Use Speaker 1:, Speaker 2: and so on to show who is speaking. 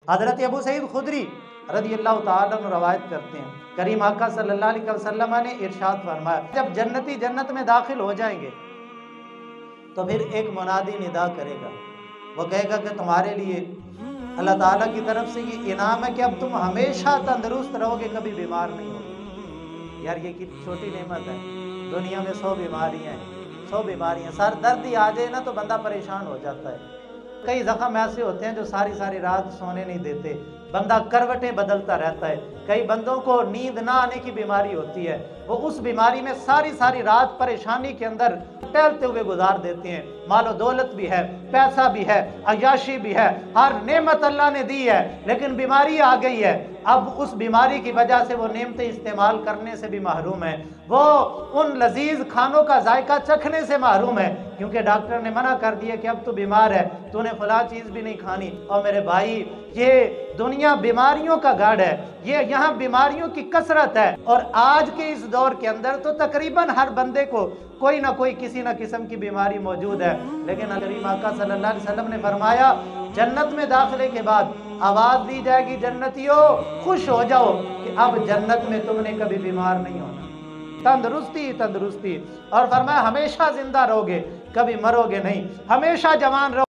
Speaker 1: हज़रत अबू सईद खुदरी रज़ियल्लाहु ताला अन्हु रवायत करते हैं, करीम आका सल्लल्लाहु अलैहि वसल्लम ने इरशाद फरमाया, जब जन्नती जन्नत में दाखिल हो जाएंगे तो फिर एक मुनादी निदा करेगा, वो कहेगा कि तुम्हारे लिए अल्लाह ताला की तरफ से ये इनाम है कि अब तुम हमेशा तंदुरुस्त रहोगे, कभी बीमार नहीं होगे। यार ये कितनी छोटी नेमत है। दुनिया में 100 बीमारियां हैं, 100 बीमारियां, सर दर्द ही आ जाए ना तो बंदा परेशान हो जाता है। कई जख्म ऐसे होते हैं जो सारी सारी रात सोने नहीं देते, बंदा करवटें बदलता रहता है। कई बंदों को नींद ना आने की बीमारी होती है, वो उस बीमारी में सारी सारी रात परेशानी के अंदर टहलते हुए गुजार देते हैं। मालो दौलत भी है, पैसा भी है, अय्याशी भी है, हर नेमत अल्लाह ने दी है, लेकिन बीमारी आ गई है। अब उस बीमारी की वजह से वो नेमतें इस्तेमाल करने से भी महरूम है, वो उन लजीज खानों का जायका चखने से महरूम है, क्योंकि डॉक्टर ने मना कर दिया कि अब तू बीमार है, तूने फला चीज़ भी नहीं खानी। और मेरे भाई, ये दुनिया बीमारियों का गढ़ है, ये यहाँ बीमारियों की कसरत है। और आज के इस दौर के अंदर तो तकरीबन हर बंदे को कोई ना कोई किसी ना किस्म की बीमारी मौजूद है। लेकिन करीम आका सल्लल्लाहु अलैहि वसल्लम ने फरमाया, जन्नत में दाखिले के बाद आवाज़ दी जाएगी, जन्नतियों खुश हो जाओ कि अब जन्नत में तुमने कभी बीमार नहीं होना, तंदुरुस्ती तंदुरुस्ती। और फरमाया हमेशा जिंदा रहोगे, कभी मरोगे नहीं, हमेशा जवान रहो।